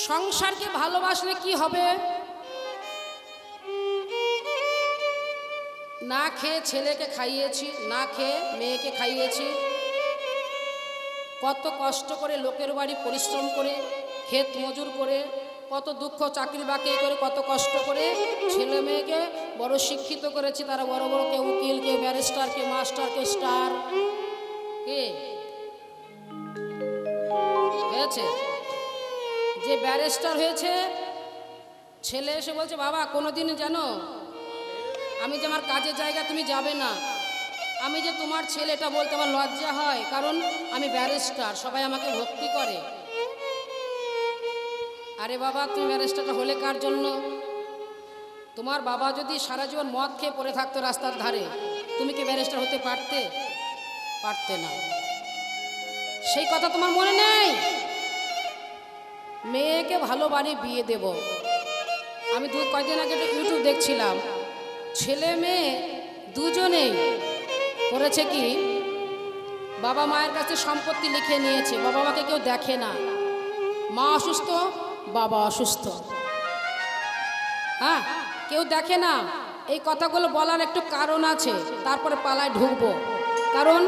সংসারকে ভালোবাসলে কি হবে? না খেয়ে ছেলেকে খাইয়েছি, না খেয়ে মেয়েকে খাইয়েছি, কত কষ্ট করে লোকের বাড়ি পরিশ্রম করে ক্ষেত মজুর করে কত দুঃখ চাকরি বাকরি করে কত কষ্ট করে ছেলে মেয়েকে বড় শিক্ষিত করেছি। তারা বড় বড় কে উকিল, কে ব্যারিস্টার, কে মাস্টার, কে স্টার, কে হয়েছে। যে ব্যারিস্টার হয়েছে ছেলে এসে বলছে, বাবা কোনোদিন জানো আমি যে আমার কাজের জায়গা তুমি যাবে না, আমি যে তোমার ছেলে, এটা বলতে আমার লজ্জা হয়, কারণ আমি ব্যারিস্টার, সবাই আমাকে ভক্তি করে। আরে বাবা, তুমি ব্যারিস্টারটা হলে কার জন্য? তোমার বাবা যদি সারা জীবন মদ খেয়ে পড়ে থাকতো রাস্তার ধারে, তুমি কি ব্যারিস্টার হতে পারতে? পারতে না। সেই কথা তোমার মনে নেই? মেয়েকে ভালো বাড়ি বিয়ে দেব। আমি কয়েকদিন আগে একটা ইউটিউব দেখছিলাম, ছেলে মেয়ে দুজনেই করেছে কি, বাবা মায়ের কাছে সম্পত্তি লিখে নিয়েছে, বাবা মাকে কেউ দেখে না, মা অসুস্থ, বাবা অসুস্থ, হ্যাঁ কেউ দেখে না। এই কথাগুলো বলার একটু কারণ আছে, তারপরে পালায় ঢুকবো। কারণ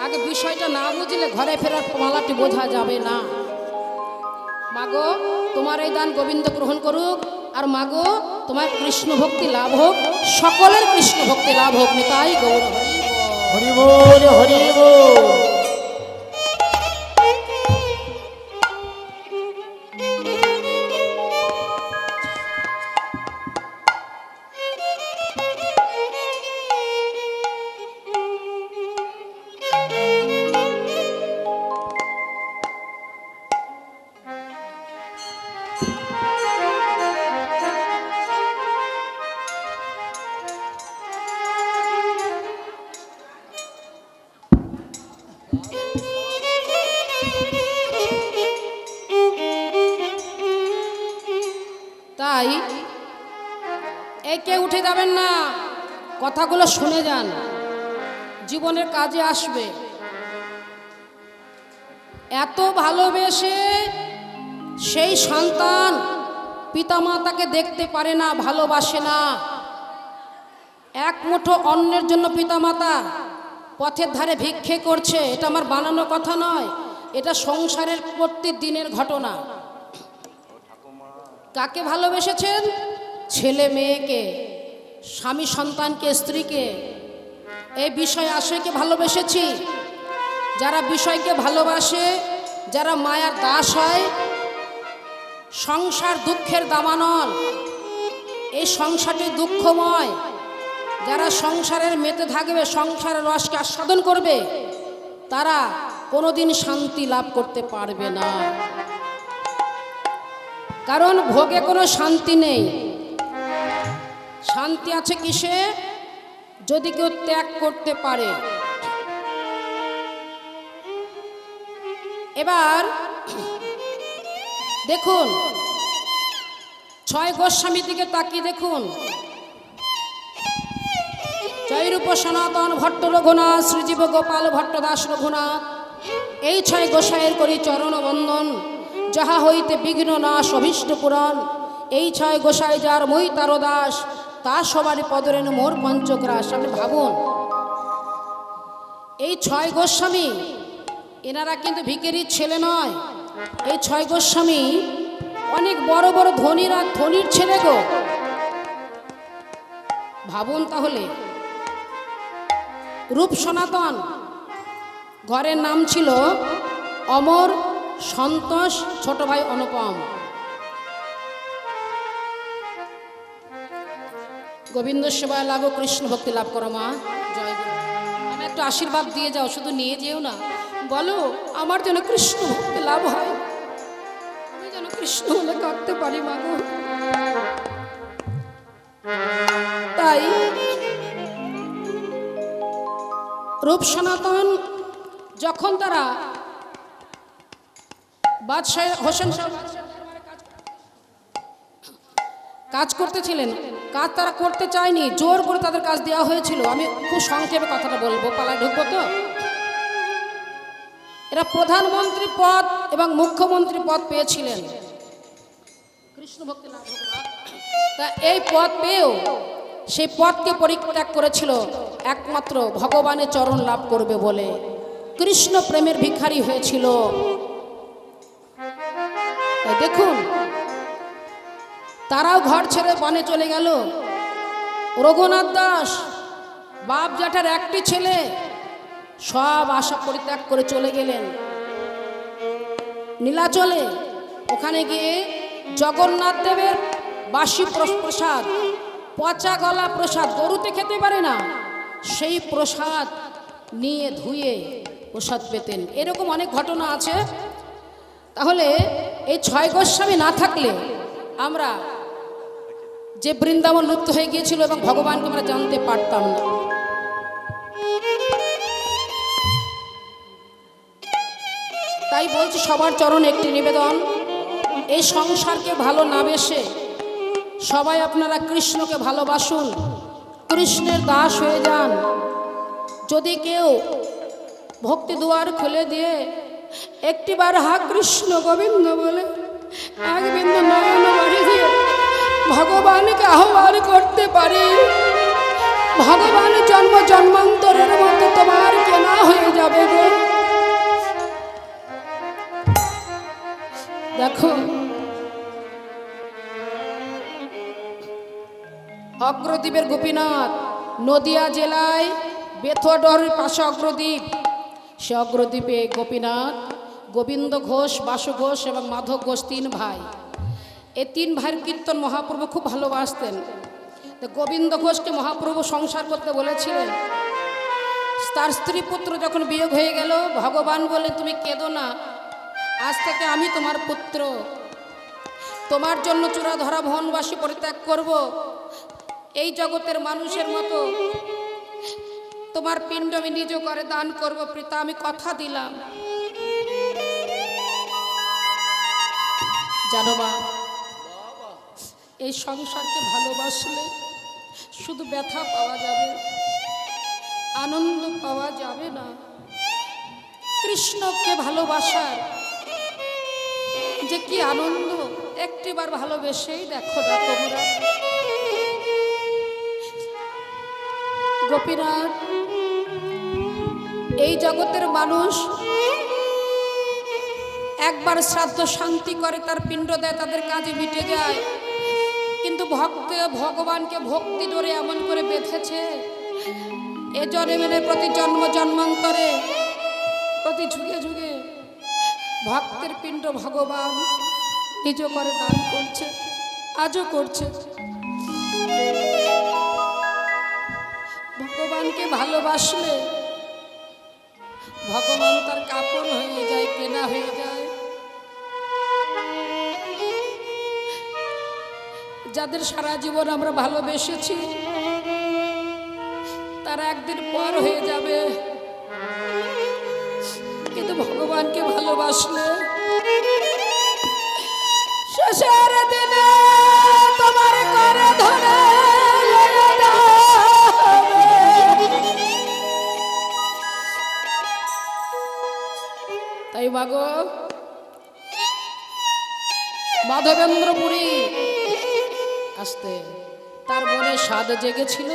আগে বিষয়টা না বুঝলে ঘরে ফেরার মালাটি বোঝা যাবে না। মাগো তোমার এই দান গোবিন্দ গ্রহণ করুক, আর মাগো তোমার কৃষ্ণ ভক্তি লাভ হোক, সকলের কৃষ্ণ ভক্তি লাভ হোক। নিতাই গৌর হরি বল, হরি বল। তাই একে উঠে যাবেন না, কথাগুলো শুনে যান, জীবনের কাজে আসবে। এত ভালোবেসে সেই সন্তান পিতামাতাকে দেখতে পারে না, ভালোবাসে না। এক মুঠো অন্নের জন্য পিতামাতা পথের ধারে ভিক্ষে করছে, এটা আমার বানানো কথা নয়, এটা সংসারের প্রতিদিনের ঘটনা। কাকে ভালোবেসেছেন? ছেলে মেয়েকে, স্বামী সন্তানকে, স্ত্রীকে। এই বিষয় আশয়কে ভালোবেসেছি। যারা বিষয়কে ভালোবাসে, যারা মায়ার দাস হয়, সংসার দুঃখের দাবানল, এই সংসারটি দুঃখময়। যারা সংসারের মেতে থাকবে, সংসারের রসকে আস্বাদন করবে, তারা কোনোদিন শান্তি লাভ করতে পারবে না। কারণ ভোগে কোনো শান্তি নেই। শান্তি আছে কিসে? যদি কেউ ত্যাগ করতে পারে। এবার দেখুন, 6 গোস্বামীর দিকে তাকিয়ে দেখুন। জয়রূপ সনাতন ভট্ট রঘুনাথ, শ্রীজীব গোপাল ভট্ট দাস রঘুনাথ, এই 6 গোসাইয়ের করি চরণ বন্দন। যাহা হইতে বিঘ্ন নাশ অভীষ্ট পুরাণ, এই 6 গোসাই যার মই তার দাস, তা সবারই পদরেন মোর পঞ্চগ্রাস। আপনি ভাবুন, এই 6 গোস্বামী, এনারা কিন্তু ভিখারির ছেলে নয়। এই 6 গোস্বামী অনেক বড় বড় ধনীরা, ধনীর ছেলে গো। ভাবুন তাহলে, রূপ সনাতন ঘরের নাম ছিল অমর, সন্তোষ, ছোট ভাই অনুপম। গোবিন্দ সেবায় লাগো, কৃষ্ণ ভক্তি লাভ করো মা। জয় গুরু। আমি একটু আশীর্বাদ দিয়ে যাও, শুধু নিয়ে যেও না, বলো আমার যেন কৃষ্ণ ভক্তি লাভ হয়, আমি যেন কৃষ্ণ হলে কাঁদতে পারি মাগো। তাই রূপ সনাতন যখন তারা বাদশাহ হোসেন কাজ করতেছিলেন, কাজ তারা করতে চায়নি, জোর করে তাদের কাজ দেওয়া হয়েছিল। আমি খুব সংক্ষেপে কথাটা বলবো, পালায় ঢুকবো তো। এরা প্রধানমন্ত্রী পদ এবং মুখ্যমন্ত্রী পদ পেয়েছিলেন। কৃষ্ণ ভক্তি লাভ হোক না। তা এই পথ পেয়েও সেই পথকে পরিত্যাগ করেছিল একমাত্র ভগবানের চরণ লাভ করবে বলে। কৃষ্ণ প্রেমের ভিখারি হয়েছিল। তাই দেখুন, তারাও ঘর ছেড়ে বনে চলে গেল। রঘুনাথ দাস বাপ জ্যাঠার একটি ছেলে, সব আশা পরিত্যাগ করে চলে গেলেন নীলাচলে। ওখানে গিয়ে জগন্নাথ দেবের বাসি প্রসাদ, পচা গলা প্রসাদ, গরুতে খেতে পারে না, সেই প্রসাদ নিয়ে ধুয়ে প্রসাদ পেতেন। এরকম অনেক ঘটনা আছে। তাহলে এই 6 গোস্বামী না থাকলে আমরা যে বৃন্দাবন লুপ্ত হয়ে গিয়েছিল এবং ভগবানকে আমরা জানতে পারতাম না। তাই বলছি, সবার চরণ একটি নিবেদন, এই সংসারকে ভালো না বেসে সবাই আপনারা কৃষ্ণকে ভালোবাসুন, কৃষ্ণের দাস হয়ে যান। যদি কেউ ভক্তি দুয়ার খুলে দিয়ে একটিবার হা কৃষ্ণ গোবিন্দ বলে এক বিন্দু নয়ন বাড়ি দিয়ে ভগবানকে আহ্বান করতে পারে, ভগবান জন্ম জন্মান্তরের মতো তোমার কেনা হয়ে যাবে গো। দেখো, অগ্রদ্বীপের গোপীনাথ, নদিয়া জেলায় বেথুয়াডহরের পাশে অগ্রদ্বীপ। সে অগ্রদ্বীপে গোপীনাথ, গোবিন্দ ঘোষ, বাসু ঘোষ এবং মাধব ঘোষ 3 ভাই। এই 3 ভাইয়ের কীর্তন মহাপ্রভু খুব ভালোবাসতেন। তো গোবিন্দ ঘোষকে মহাপ্রভু সংসার করতে বলেছিলেন। তার স্ত্রী পুত্র যখন বিয়োগ হয়ে গেল, ভগবান বলে তুমি কেঁদো না, আজ থেকে আমি তোমার পুত্র, তোমার জন্য চূড়া ধরা বনবাসী পরিত্যাগ করব, এই জগতের মানুষের মতো তোমার পিণ্ড আমি নিজ করে দান করব, পিতা আমি কথা দিলাম। জানো মা, এই সংসারকে ভালোবাসলে শুধু ব্যথা পাওয়া যাবে, আনন্দ পাওয়া যাবে না। কৃষ্ণকে ভালোবাসার যে কি আনন্দ, একটিবার ভালোবেসেই দেখো না তোমরা। গোপীনাথ, এই জগতের মানুষ একবার শ্রাদ্ধ শান্তি করে, তার পিণ্ড দেয়, তাদের কাজে মিটে যায়। কিন্তু ভগবানকে ভক্তি ডোরে এমন করে বেঁধেছে, এ জন্মের প্রতি জন্ম জন্মান্তরে প্রতি যুগে যুগে ভক্তের পিণ্ড ভগবান নিজ করে দান করছে, আজও করছে। ভগবানকে ভালোবাসলে ভগবান তার কাপড় হয়ে যায়, কেনা হয়ে যায়। যাদের সারা জীবন আমরা ভালোবেসেছি তারা একদিন পর হয়ে যাবে, কিন্তু ভগবানকে ভালোবাসলে শেষের দিনে তোমার করে ধরে তাই মাগো, মাধবেন্দ্রপুরী আসতে তার মনে স্বাদ জেগেছিল।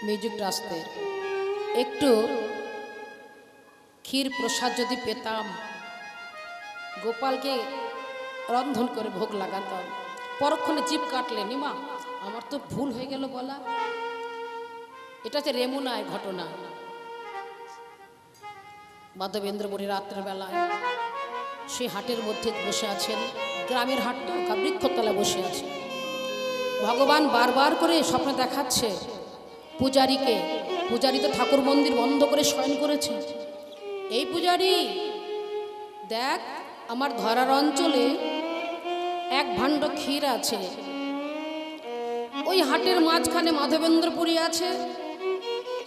মিউজিকটা আসতে একটু ক্ষীর প্রসাদ যদি পেতাম, গোপালকে রন্ধন করে ভোগ লাগাতাম। পরক্ষণে জিভ কাটলে, নিমা আমার তো ভুল হয়ে গেল বলা। এটা হচ্ছে রেমুনায় ঘটনা। মাধবেন্দ্রপুরী রাত্রের বেলায় সেই হাটের মধ্যে বসে আছেন, গ্রামের হাট তো, বৃক্ষতলায় বসে আছে। ভগবান বারবার করে স্বপ্নে দেখাচ্ছে পূজারীকে। পূজারী তো ঠাকুর মন্দির বন্ধ করে শয়ন করেছে। এই পূজারী দেখ, আমার ধরার অঞ্চলে এক ভাণ্ড ক্ষীর আছে, ওই হাটের মাঝখানে মাধবেন্দ্রপুরী আছে,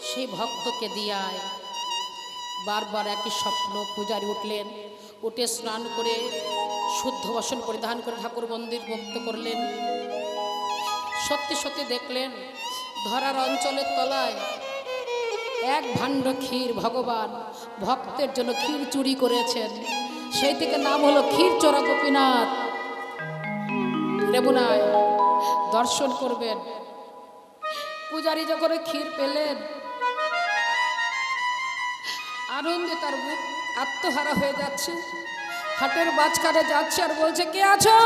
সেই ভক্তকে দিয়ায়। বারবার একই স্বপ্ন। পূজারী উঠলেন, উঠে স্নান করে শুদ্ধ বসন পরিধান করে ঠাকুর মন্দির মুক্ত করলেন। সত্যি সত্যি দেখলেন ধরার অঞ্চলের তলায় এক ভাণ্ড ক্ষীর ভগবান ভক্তের জন্য ক্ষীর চুরি করেছেন। সেই থেকে নাম হলো ক্ষীরচোরা গোপীনাথ। রেমুনায় দর্শন করবেন। পূজারী যখন ক্ষীর পেলেন, আনন্দে তার মুখ আত্মহারা হয়ে যাচ্ছে। হাটের মাঝখানে যাচ্ছে আর বলছে, কে আছো?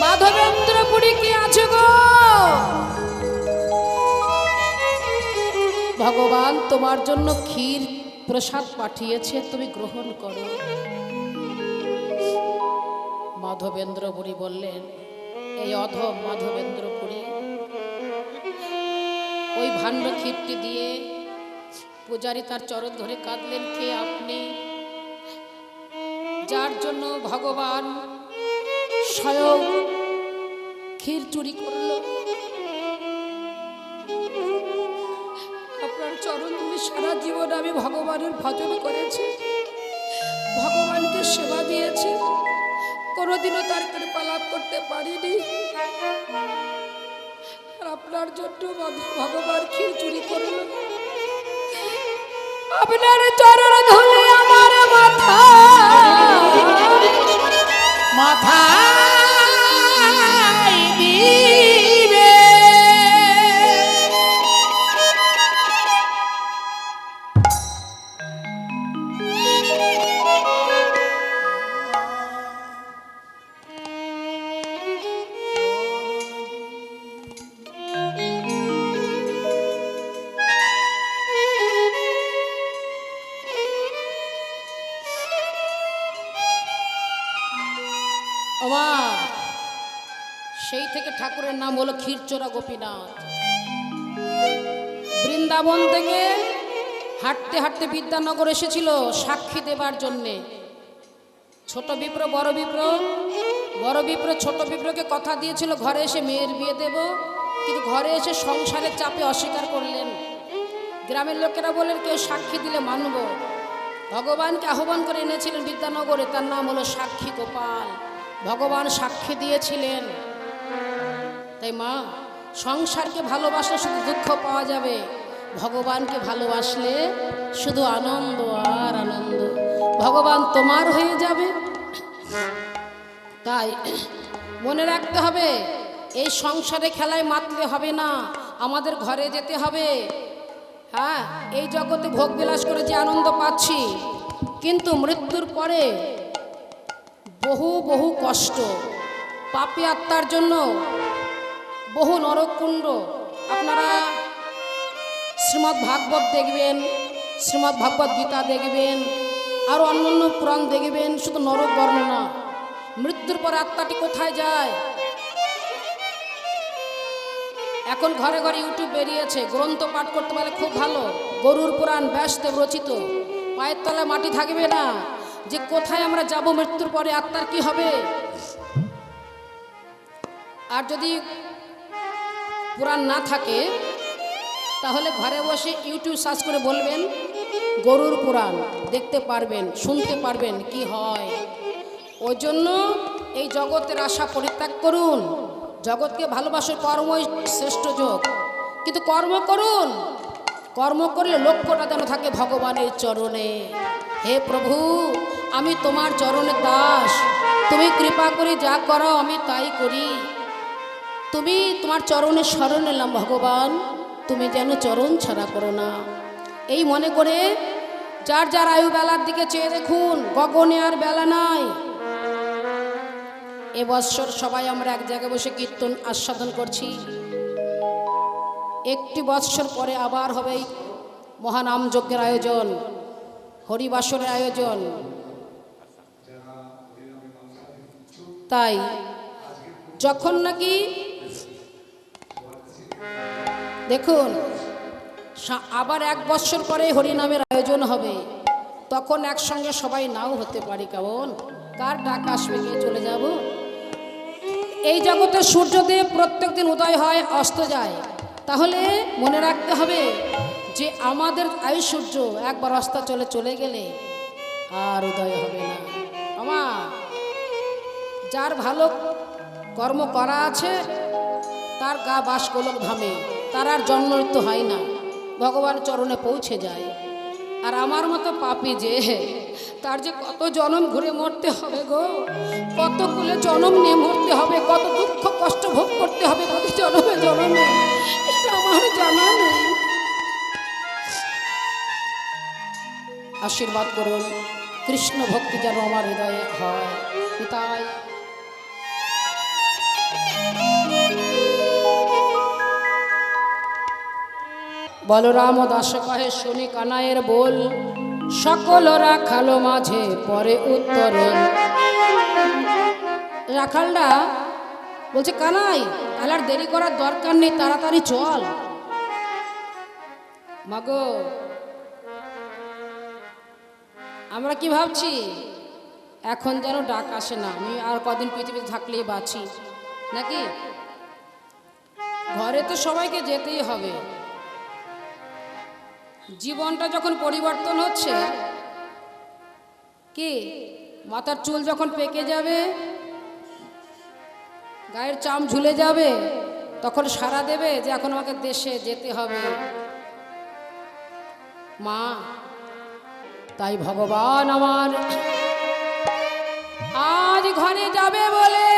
মাধবেন্দ্রপুরী কে আছো গো? ভগবান তোমার জন্য ক্ষীর প্রসাদ পাঠিয়েছে, তুমি গ্রহণ করো। মাধবেন্দ্রপুরী বললেন, এই অধম মাধবেন্দ্রপুরী ওই ভাণ্ড ক্ষীরটি দিয়ে পূজারী তার চরণ ধরে কাঁদলেন, কে আপনি? যার জন্য ভগবান স্বয়ং ক্ষীর চুরি করল। আপনার চরণ ধরে সারা জীবন আমি ভগবানের ভজন করেছি, ভগবানকে সেবা দিয়েছি, কোনোদিনও তার কৃপা লাভ করতে পারিনি। আর আপনার জন্য ভগবান ক্ষীর চুরি করল। আপনার চরণ ধরে আমার মাথা মাথা দিবে। সেই থেকে ঠাকুরের নাম হলো ক্ষীরচোরা গোপীনাথ। বৃন্দাবন থেকে হাঁটতে হাঁটতে বিদ্যানগর এসেছিল সাক্ষী দেবার জন্যে। ছোট বিপ্র বড় বিপ্র, বড় বিপ্র ছোট বিপ্রকে কথা দিয়েছিল ঘরে এসে মেয়ের বিয়ে দেব, কিন্তু ঘরে এসে সংসারের চাপে অস্বীকার করলেন। গ্রামের লোকেরা বললেন, কেউ সাক্ষী দিলে মানব। ভগবানকে আহ্বান করে এনেছিলেন বিদ্যানগরে, তার নাম হলো সাক্ষী গোপাল। ভগবান সাক্ষী দিয়েছিলেন। তাই মা, সংসারকে ভালোবাসলে শুধু দুঃখ পাওয়া যাবে, ভগবানকে ভালোবাসলে শুধু আনন্দ আর আনন্দ। ভগবান তোমার হয়ে যাবে। তাই মনে রাখতে হবে, এই সংসারে খেলায় মাতলে হবে না, আমাদের ঘরে যেতে হবে। হ্যাঁ, এই জগতে ভোগ বিলাস করে যে আনন্দ পাচ্ছি, কিন্তু মৃত্যুর পরে বহু বহু কষ্ট, পাপী আত্মার জন্য বহু নরককুণ্ড। আপনারা শ্রীমদ্ ভাগবত দেখবেন, শ্রীমদ্ ভাগবত গীতা দেখবেন, আর অন্যান্য পুরাণ দেখবেন, শুধু নরক বর্ণনা। মৃত্যুর পর আত্মাটি কোথায় যায়? এখন ঘরে ঘরে ইউটিউব বেরিয়েছে, গ্রন্থ পাঠ করতে পারলে খুব ভালো। গরুর পুরাণ ব্যাসদেব রচিত, পায়ের তলায় মাটি থাকবে না, যে কোথায় আমরা যাব মৃত্যুর পরে, আত্মার কি হবে। আর যদি পুরাণ না থাকে তাহলে ঘরে বসে ইউটিউব সার্চ করে বলবেন গরুর পুরাণ, দেখতে পারবেন, শুনতে পারবেন কি হয়। ওই জন্য এই জগতের আশা পরিত্যাগ করুন, জগৎকে ভালোবাসার কর্মই শ্রেষ্ঠ যোগ। কিন্তু কর্ম করুন, কর্ম করলে লক্ষ্যটা যেন থাকে ভগবানের চরণে। হে প্রভু, আমি তোমার চরণের দাস, তুমি কৃপা করে যা করো আমি তাই করি। তুমি তোমার চরণে শরণ এলাম ভগবান, তুমি যেন চরণ ছাড়া করো না। এই মনে করে যার যার আয়ু বেলার দিকে চেয়ে দেখুন, গগনে আর বেলা নাই। এবছর সবাই আমরা এক জায়গায় বসে কীর্তন আস্বাদন করছি। একটি বৎসর পরে আবার হবে মহানাম যজ্ঞের আয়োজন, হরিবাসরের আয়োজন। তাই যখন নাকি দেখুন আবার এক বৎসর পরে হরিনামের আয়োজন হবে, তখন একসঙ্গে সবাই নাও হতে পারি, কেমন কার ডাক আসবে গিয়ে চলে যাব। এই জগতে সূর্যদেব প্রত্যেক দিন উদয় হয় অস্ত যায়, তাহলে মনে রাখতে হবে যে আমাদের আয়ুসূর্য একবার অস্তাচলে চলে গেলে আর উদয় হবে না। আমার যার ভালো কর্ম করা আছে তার গা বাস গোলক ধামে, তার আর জন্ম মৃত্যু হয় না, ভগবান চরণে পৌঁছে যায়। আর আমার মতো পাপী যে, তার যে কত জনম ঘুরে মরতে হবে গো, কতগুলো জনম নিয়ে মরতে হবে, কত দুঃখ কষ্ট ভোগ করতে হবে প্রতি জনমে জনমে, এটা আমার জানা নেই। আশীর্বাদ করুন কৃষ্ণ ভক্তি যেন আমার হৃদয়ে হয়। পিতাই বলরাম দাস কহে শুনি কানাইয়ের বল, সকল রাখাল মাঝে পরে উত্তর। রাখালরা বলছে কানাই তাহলে আর দেরি করার দরকার নেই, তাড়াতাড়ি চল। মাগো আমরা কি ভাবছি এখন যেন ডাক আসে না, আমি আর কদিন পৃথিবীতে থাকলেই বাঁচি নাকি? ঘরে তো সবাইকে যেতেই হবে। জীবনটা যখন পরিবর্তন হচ্ছে, কি মাথার চুল যখন পেকে যাবে, গায়ের চাম ঝুলে যাবে, তখন সাড়া দেবে যে এখন আমাকে দেশে যেতে হবে। মা তাই ভগবান আমার আজ ঘরে যাবে বলে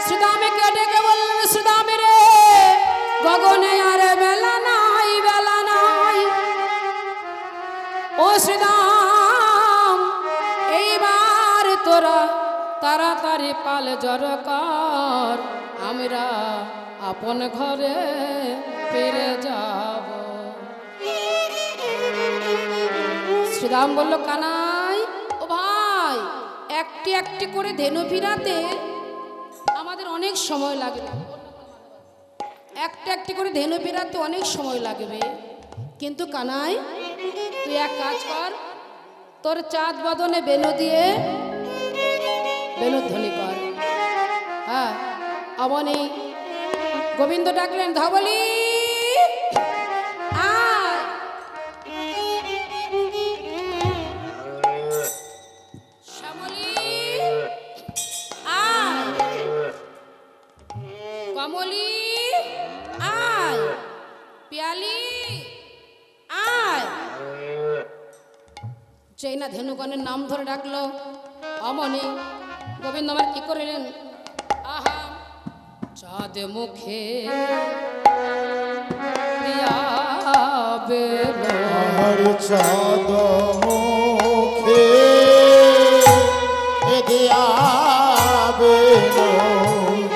শ্রীদামকে ডেকে বললেন, শ্রীদামে রে গগনে আর বেলা নাই, বেলা নাই। ও শ্রীদাম এইবার তোরা তাড়াতাড়ি পাল জর কর, আমরা আপন ঘরে ফিরে যাব। শ্রীরাম বলল কানাই ও ভাই, একটি একটি করে ধেনু ফিরাতে আমাদের অনেক সময় লাগবে, একটা একটি করে ধেনু ফেরাতে অনেক সময় লাগবে। কিন্তু কানাই তুই এক কাজ কর, তোর চাঁদ বদনে বেনু দিয়ে বেনুধ্বনি কর। হ্যাঁ অবনী গোবিন্দ ডাকলেন, ধবলি আয়। শ্যামলী আয়, কমলি আয়, পিয়ালি আয়। যেই না ধেনুগণের নাম ধরে ডাকলো অমনি গোবিন্দ আমার কি করলেন, আহা চাঁদ মুখে চাঁদ মুখে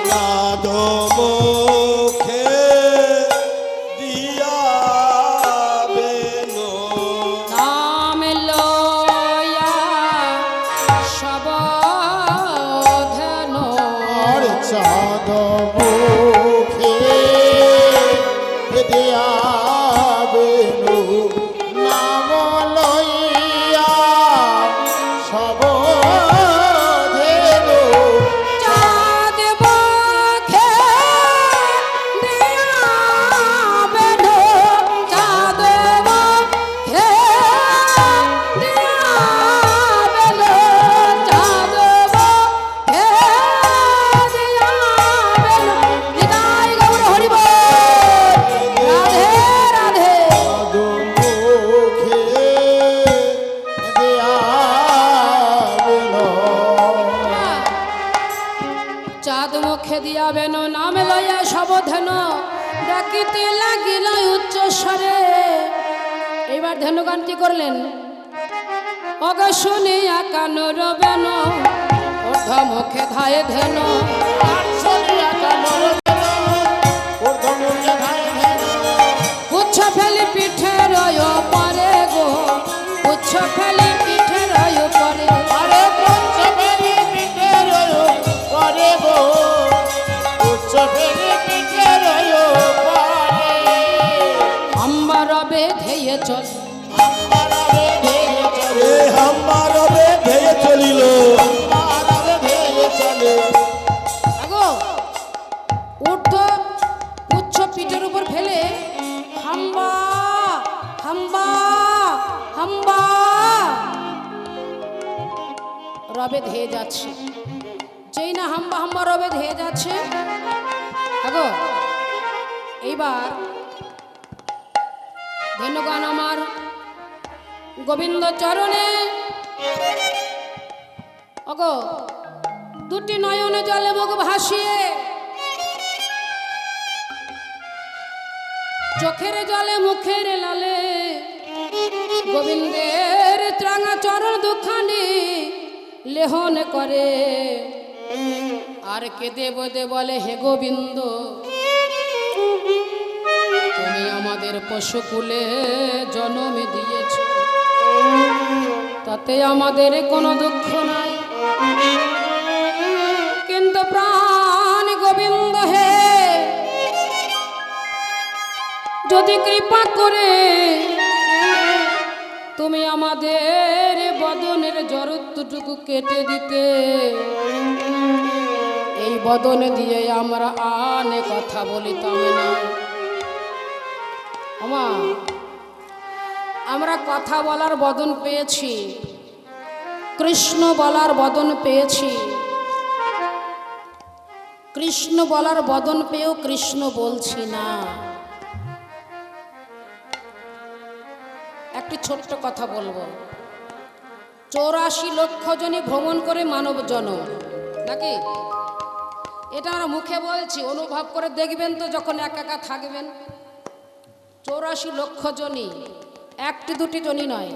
চাঁদ মুখে নাম লয়া সব ধেনু, চাঁদ মুখে নাম লইয়া সব চাঁদ মুখে দিয়াবেনু, চাঁদ মুখে দিয়াবেনু, চাঁদ মুখে দিয়াবেনু। নিতাই গৌর হরি বল, রাধে রাধে। চাঁদ মুখে দিয়াবেন নাম লইয়া সাবধান, ডাকিতে লাগিল উচ্চ স্বরে। এবার ধনুগান কি করলেন, অগ শুনিয়া কান রবেন, অর্ধ মুখে ধায়ে ধেন, উচ্চ ফেলি পিঠে রয় পরে গো, উচ্চ ফেলি পিঠে রয় পরে। আম্বা রবে ধেয়ে চল, আগো উর্ধ উচ্চ পিঠের উপর ফেলে হাম্বা হাম্বা হাম্বা রবে ধেয়ে যাচ্ছে। যেই না হাম্বা হাম্বা রবে ধেয়ে যাচ্ছে, আগো এইবার ধেনুগান আমার গোবিন্দ চরণে ওগো দুটি নয়নে জলে মুখ ভাসিয়ে চোখের জলে মুখের লালে গোবিন্দের ত্রাঙা চরণ দুখানি লেহন করে আর কেঁদে বদে বলে হে গোবিন্দ তুমি আমাদের পশুকুলে জন্ম দিয়েছ, তাতে আমাদের কোনো দুঃখ নাই, কিন্তু প্রাণ গোবিন্দ হে যদি কৃপা করে তুমি আমাদের বদনের জরুরটুকু কেটে দিতে, এই বদন দিয়ে আমরা আনে কথা বলিতাম না। আমা আমরা কথা বলার বদন পেয়েছি, কৃষ্ণ বলার বদন পেয়েছি, কৃষ্ণ বলার বদন পেয়েও কৃষ্ণ বলছি না। একটি ছোট্ট কথা বলবো, 84 লক্ষ জনই ভ্রমণ করে মানব জন্ম, নাকি? এটা আমরা মুখে বলছি, অনুভব করে দেখবেন তো যখন একা একা থাকবেন। 84 লক্ষ জনই, একটি দুটি জনই নয়।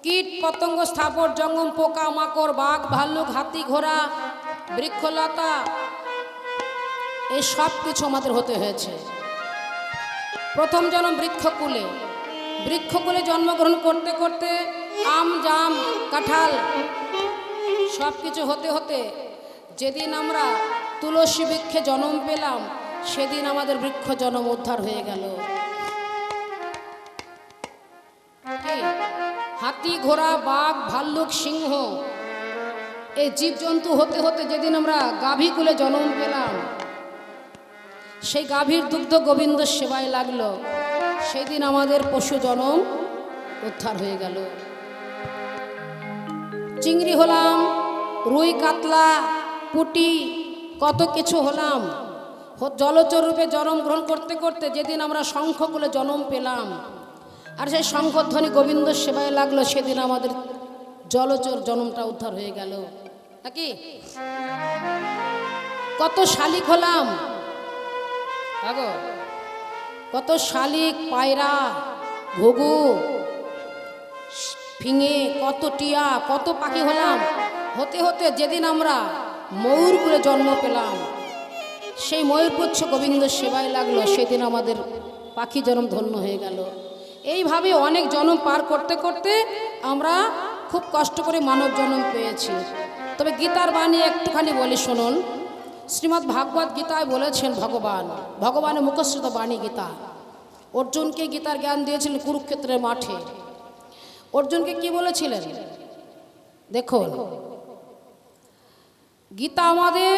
কীট পতঙ্গ স্থাপর জঙ্গম পোকা মাকড় বাঘ ভাল্লুক হাতি ঘোড়া বৃক্ষলতা এই সব কিছু আমাদের হতে হয়েছে। প্রথম জন্ম বৃক্ষকুলে, বৃক্ষকুলে জন্মগ্রহণ করতে করতে আম জাম কাঁঠাল সব কিছু হতে হতে যেদিন আমরা তুলসী বৃক্ষে জন্ম পেলাম, সেদিন আমাদের বৃক্ষ জন্ম উদ্ধার হয়ে গেল। হাতি ঘোড়া বাঘ ভাল্লুক সিংহ এই জীবজন্তু হতে হতে যেদিন আমরা গাভীকুলে জন্ম পেলাম, সেই গাভীর দুগ্ধ গোবিন্দ সেবায় লাগলো, সেই দিন আমাদের পশু জন্ম উদ্ধার হয়ে গেল। চিংড়ি হলাম, রুই কাতলা পুঁটি কত কিছু হলাম, জলচর রূপে জন্ম গ্রহণ করতে করতে যেদিন আমরা শঙ্খকুলে জন্ম পেলাম, আর সেই শঙ্খধ্বনি গোবিন্দ সেবায় লাগলো, সেদিন আমাদের জলচর জন্মটা উদ্ধার হয়ে গেল, নাকি? কত শালিক হলাম, কত শালিক পায়রা ঘুঘু ফিঙে কত টিয়া কত পাখি হলাম, হতে হতে যেদিন আমরা ময়ূরকুলে জন্ম পেলাম, সেই ময়ূরপুচ্ছ গোবিন্দ সেবায় লাগলো, সেদিন আমাদের পাখি জন্ম ধন্য হয়ে গেল। এইভাবে অনেক জন্ম পার করতে করতে আমরা খুব কষ্ট করে মানব জন্ম পেয়েছি। তবে গীতার বাণী একটুখানি বলি শুনুন। শ্রীমদ্ ভাগবত গীতায় বলেছেন ভগবানের মুখশ্রিত বাণী গীতা। অর্জুনকে গীতার জ্ঞান দিয়েছিলেন কুরুক্ষেত্রের মাঠে। অর্জুনকে কি বলেছিলেন দেখুন, গীতা আমাদের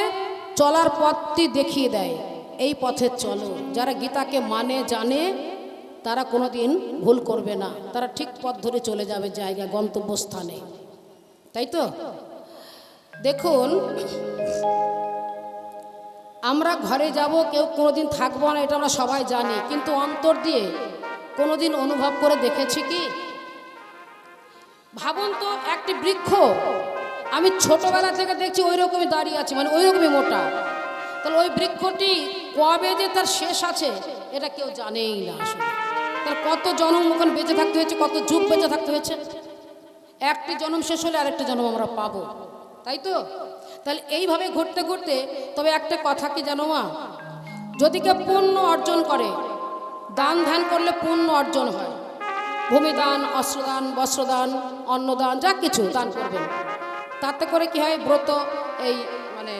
চলার পথটি দেখিয়ে দেয়, এই পথে চলো। যারা গীতাকে মানে জানে তারা কোনোদিন ভুল করবে না, তারা ঠিক পথ ধরে চলে যাবে জায়গা গন্তব্যস্থানে, তাই তো? দেখুন, আমরা ঘরে যাব, কেউ কোনোদিন থাকবো না, এটা আমরা সবাই জানি, কিন্তু অন্তর দিয়ে কোনোদিন অনুভব করে দেখেছি কি? ভাবুন তো, একটি বৃক্ষ আমি ছোটবেলা থেকে দেখছি ওই রকমই দাঁড়িয়ে আছে, মানে ওই রকমই মোটা, তাহলে ওই বৃক্ষটি কবে যে তার শেষ আছে এটা কেউ জানেই না। আসলে তার কত জন্ম ওখানে বেঁচে থাকতে হয়েছে, কত যুগ বেঁচে থাকতে হয়েছে। একটি জন্ম শেষ হলে আরেকটা জন্ম আমরা পাবো, তাই তো? তাহলে এইভাবে ঘুরতে ঘুরতে, তবে একটা কথা কি জানো মা, যদি কেউ পুণ্য অর্জন করে, দান ধ্যান করলে পুণ্য অর্জন হয়। ভূমিদান, অস্ত্রদান, বস্ত্রদান, অন্নদান, যা কিছু দান করবেন, তাতে করে কি হয়? ব্রত এই মানে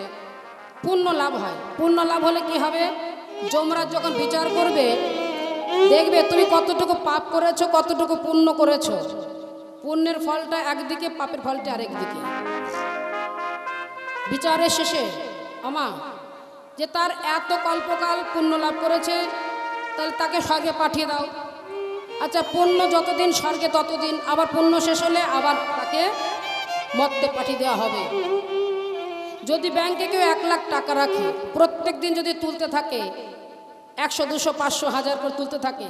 পুণ্য লাভ হয়। পুণ্য লাভ হলে কি হবে? যমরাজ যখন বিচার করবে, দেখবে তুমি কতটুকু পাপ করেছো, কতটুকু পুণ্য করেছো। পুণ্যের ফলটা একদিকে, পাপের ফলটা আরেক দিকে। বিচারের শেষে আমা যে তার এত কল্পকাল পুণ্য লাভ করেছে, তাহলে তাকে স্বর্গে পাঠিয়ে দাও। আচ্ছা, পুণ্য যতদিন স্বর্গে ততদিন, আবার পুণ্য শেষ হলে আবার তাকে মর্তে পাঠিয়ে দেওয়া হবে। যদি ব্যাংকে কেউ 1 লাখ টাকা রাখে, প্রত্যেক দিন যদি তুলতে থাকে, 100, 200, 500, 1000 করে তুলতে থাকে,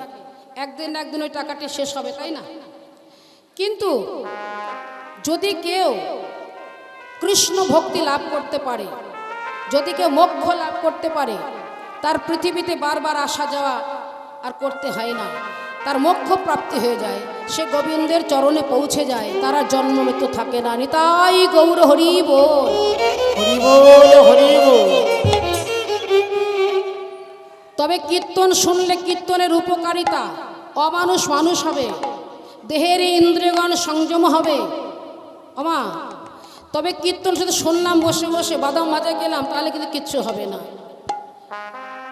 একদিন একদিন ওই টাকাটি শেষ হবে, তাই না? কিন্তু যদি কেউ কৃষ্ণ ভক্তি লাভ করতে পারে, যদি কেউ মোক্ষ লাভ করতে পারে, তার পৃথিবীতে বারবার আসা যাওয়া আর করতে হয় না, তার মোক্ষ প্রাপ্তি হয়ে যায়, সে গোবিন্দের চরণে পৌঁছে যায়, তারা জন্ম মৃত্যু থাকে না। নিতাই গৌর হরি বল। হরি বল, হরি বল। তবে কীর্তন শুনলে কীর্তনের উপকারিতা, অমানুষ মানুষ হবে, দেহের ইন্দ্রিয়গণ সংযম হবে আমা। তবে কীর্তন শুধু শুনলাম বসে বসে, বাদাম ভাজা গেলাম, তাহলে কিন্তু কিচ্ছু হবে না।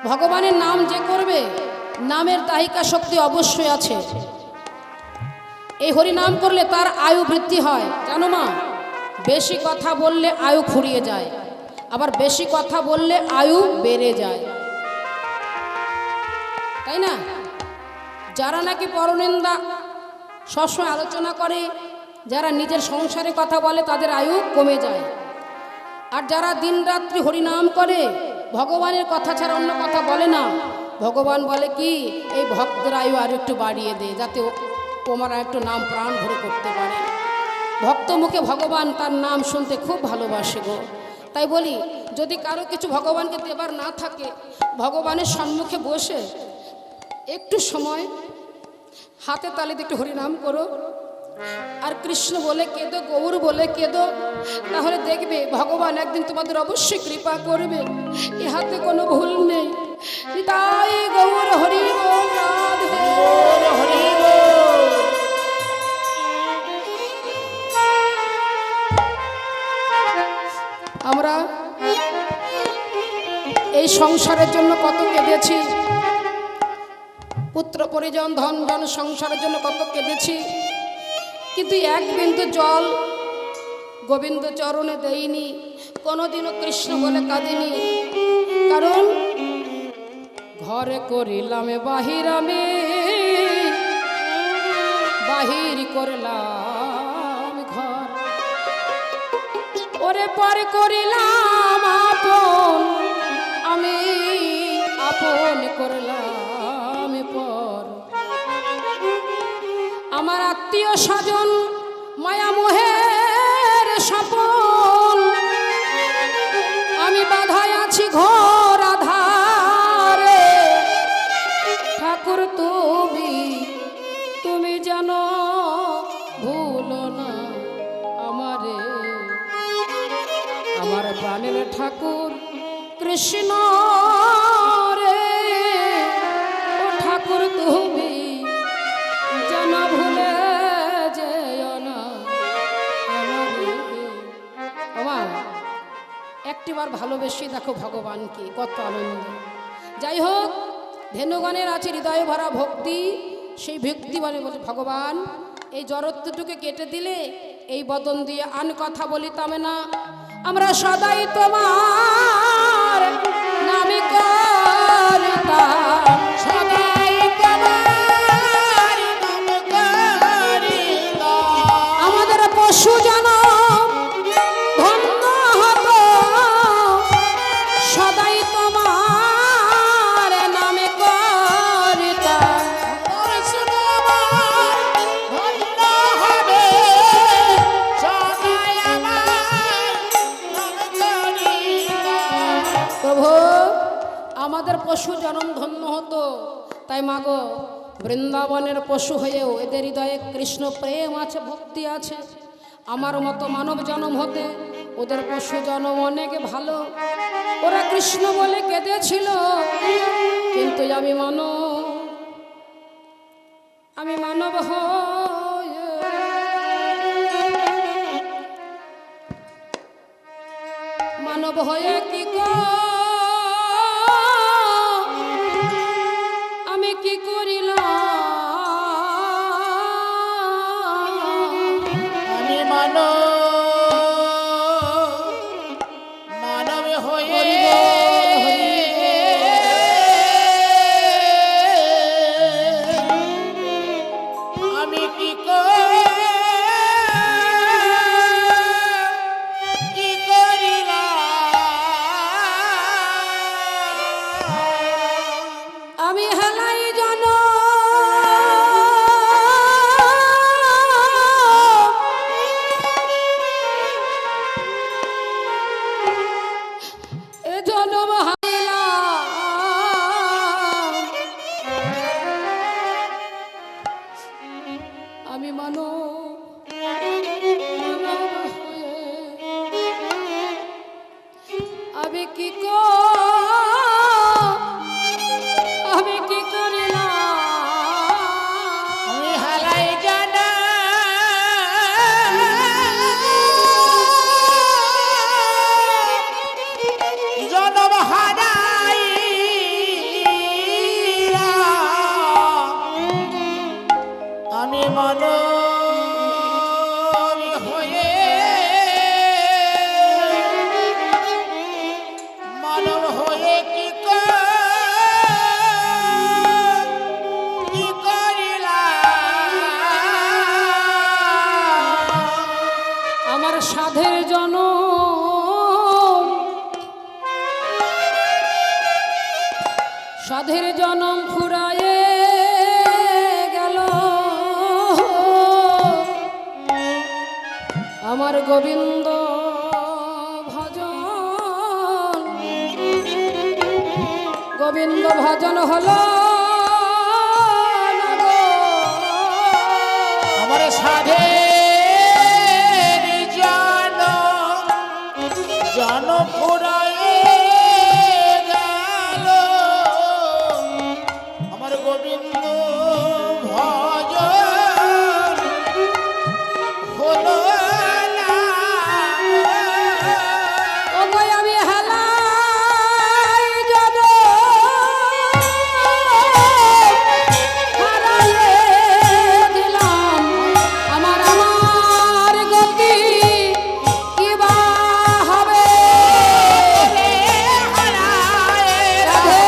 ভগবানের নাম যে করবে, নামের দাহিকা শক্তি অবশ্যই আছে। এই হরি নাম করলে তার আয়ু বৃদ্ধি হয়, জানো মা? বেশি কথা বললে আয়ু ফুরিয়ে যায়, আবার বেশি কথা বললে আয়ু বেড়ে যায়, তাই না? যারা নাকি পরনিন্দা সবসময় আলোচনা করে, যারা নিজের সংসারে কথা বলে, তাদের আয়ু কমে যায়। আর যারা দিনরাত্রি হরিনাম করে, ভগবানের কথা ছাড়া অন্য কথা বলে না, ভগবান বলে কি, এই ভক্তের আয়ু আর একটু বাড়িয়ে দে, যাতে তোমার একটু নাম প্রাণ ভরে করতে পারে। ভক্ত মুখে ভগবান তার নাম শুনতে খুব ভালোবাসে গো। তাই বলি, যদি কারো কিছু ভগবানকে দেবার না থাকে, ভগবানের সম্মুখে বসে একটু সময় হাতে তালিতে একটু হরিনাম করো, আর কৃষ্ণ বলে কেঁদো, গৌর বলে কেঁদো, তাহলে দেখবে ভগবান একদিন তোমাদের অবশ্যই কৃপা করবে। এ হাতে কোনো ভুল নেই। তাই গৌর হরি বল, রাধে হরি বল। আমরা এই সংসারের জন্য কত কেঁদেছি, পুত্র পরিজন ধন জন সংসারের জন্য কত কেঁদেছি, কিন্তু এক বিন্দু জল গোবিন্দ চরণে দেইনি, কোনোদিনও কৃষ্ণ বলে কাঁদিনি। কারণ ঘরে করিলাম বাহিরামে, বাহির করলাম ঘর, ওরে পরে করিলাম আপন, আমি আপন করলাম পর। আমার আত্মীয় স্বজন মায়া মোহের সপন, আমি বাধায় আছি ঘোর আধারে। ঠাকুর তুমি জানো, ভুলো না আমারে, আমার প্রাণের ঠাকুর কৃষ্ণ রে। ও ঠাকুর তুমি জানো, ভুলে যেও না আমারে। আমার একটিবার ভালোবেসে দেখো ভগবানকে, কত আনন্দ। যাই হোক, ধেনুগণের আছে হৃদয়ে ভরা ভক্তি, সেই ভক্তি বলে বলে ভগবান এই জড়ত্বটুকে কেটে দিলে এই বদন দিয়ে আন কথা বলিতাম না। আমরা সদাই তোমার নামে করিতাম, সদাই তোমার নামে করিতাম। আমাদের পশু জনম ধন্য হতো, সদাই তোমার নামে করিতাম। পশু আমার ধন্য হবে, সদাই আমার নামে করিতাম। প্রভু, আমাদের পশু জনম ধন্য হতো, তাই মাগো বৃন্দাবনের পশু হয়েও এদের হৃদয়ে কৃষ্ণ প্রেম আছে, ভক্তি আছে। আমার মতো মানব জনম হতে ওদের পশু জনম অনেক ভালো, ওরা কৃষ্ণ বলে কেঁদেছিল। কিন্তু আমি মানব হয়ে মানব হয়ে কি আমি কি করিলাম, আমি মানব হয়ে আমি কি করিলাম। আমি হেলাই জন আমি মানব হয়ে আমি কি করিলাম আমি হালাই জানা জনম হারাই আমি মানব হয়ে মানব হয়ে কি করিলাম আমার সাধের জনম ফুরায়ে গেল আমার গোবিন্দ ভজন হলো না গো। আমার সাধের জন ফুরায়ে গেল আমার গোবিন্দ ভজন হলো না। ওগো আমি হালাই হারাইয়ে দিলাম আমার গতি কি বা হবে রাধে